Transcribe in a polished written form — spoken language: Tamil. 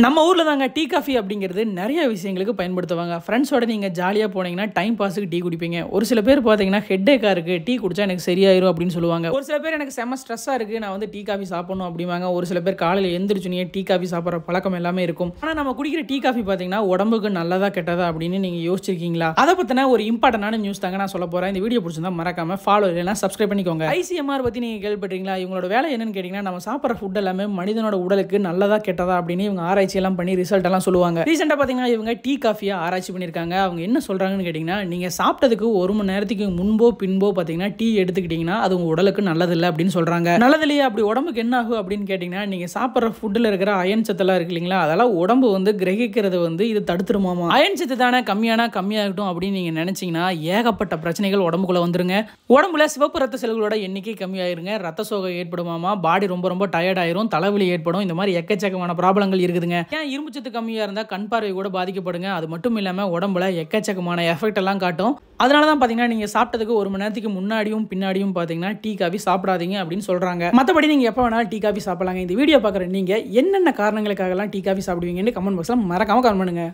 நம்ம ஊர்ல தாங்க டீ காஃபி அப்படிங்கிறது நிறைய விஷயங்களுக்கு பயன்படுத்துவாங்க. ஃப்ரெண்ட்ஸோட நீங்க ஜாலியா போனீங்கன்னா டைம் பாஸுக்கு டீ குடிப்பீங்க. ஒரு சில பேர் பார்த்தீங்கன்னா ஹெட்டேக்கா இருக்கு, டீ குடிச்சா எனக்கு சரியாயிரும் அப்படின்னு சொல்லுவாங்க. ஒரு சில பேர் எனக்கு செம ஸ்ட்ரெஸ்ஸா இருக்கு, நான் வந்து டீ காஃபி சாப்பிடணும் அப்படிவாங்க. ஒரு சில பேர் காலையில் எந்திரிச்சுனே டீ காஃபி சாப்பிட்ற பழக்கம் எல்லாமே இருக்கும். ஆனால் நம்ம குடிக்கிற டீ காஃபி பார்த்தீங்கன்னா உடம்புக்கு நல்லதா கெட்டதா அப்படின்னு நீங்க யோசிச்சிருக்கீங்களா? அதை பத்தின ஒரு இம்பார்ட்டன்டான நியூஸ் தாங்க நான் சொல்ல போறேன். இந்த வீடியோ பிடிச்சிருந்தா மறக்காம ஃபாலோ இல்லைனா சப்ஸ்கிரைப் பண்ணிக்கோங்க. ஐசிஎம்ஆர் பத்தி நீங்க கேள்விப்பட்டீங்களா? இவங்களோட வேலை என்னன்னு கேட்டீங்கன்னா, நம்ம சாப்பிட்ற ஃபுட் எல்லாமே மனிதனோட உடலுக்கு நல்லதா கெட்டதா அப்படின்னு இவங்க ஆராய்ச்சி எல்லாம் பண்ணி ரிசல்ட் எல்லாம் சொல்லுவாங்க. ரீசெண்டா பாத்தீங்கன்னா இவங்க டீ காஃபியை ஆராய்ச்சி பண்ணிருக்காங்க. அவங்க என்ன சொல்றாங்கன்னு கேட்டீங்கன்னா, நீங்க சாப்பிட்டதுக்கு 1 மணி நேரத்துக்கு முன்போ பின்போ பாத்தீங்கன்னா டீ எடுத்துக்கிட்டீங்கன்னா அது உங்க உடலுக்கு நல்லதில்லை அப்படின்னு சொல்றாங்க. நல்லதில்லையே, அப்படி உடம்புக்கு என்ன ஆகும் அப்படின்னு கேட்டீங்கன்னா, நீங்க சாப்பிட்ற ஃபுட்ல இருக்கிற அயன் சத்தெல்லாம் இருக்கு இல்லைங்களா, அதெல்லாம் உடம்பு வந்து கிரகிக்கிறது வந்து இது தடுத்துருமாமா. அயன் சத்து தானே கம்மியாகட்டும் அப்படின்னு நீங்க நினைச்சீங்கன்னா ஏகப்பட்ட பிரச்சனைகள் உடம்புக்குள்ள வந்துருங்க. உடம்புல சிவப்பு ரத்த செல்களோட எண்ணிக்கை கம்மியாயிருங்க, ரத்த சோகை ஏற்படுமாமா, பாடி ரொம்ப டயர்ட் ஆயிரும், தலைவலி ஏற்படும், இந்த மாதிரி எக்கச்சக்கமான ப்ராப்ளங்கள் இருக்குதுங்க. ஏன் இரும்பு சத்து கம்மியா இருந்தா கண் பார்வை கூட பாதிக்கப்படுங்க. அது மட்டும் இல்லாம உடம்புல எக்கச்சக்கமான எஃபெக்ட் எல்லாம் காட்டும். அதனால தான் பாத்தீங்கன்னா நீங்க சாப்பிட்டதுக்கு 1 மணி நேரத்துக்கு முன்னாடியும் பின்னாடியும் பாத்தீங்கன்னா டீ காஃபி சாப்பிடாதீங்க அப்படின்னு சொல்றாங்க. மத்தபடி நீங்க எப்ப வேணாலும் டீ காஃபி சாப்பிடலாங்க. இந்த வீடியோ பார்க்குற நீங்க என்னென்ன காரணங்களுக்காக எல்லாம் டீ காஃபி சாப்பிடுவீங்கன்னு கமெண்ட் பாக்ஸ்ல மறக்காம கமெண்ட் பண்ணுங்க.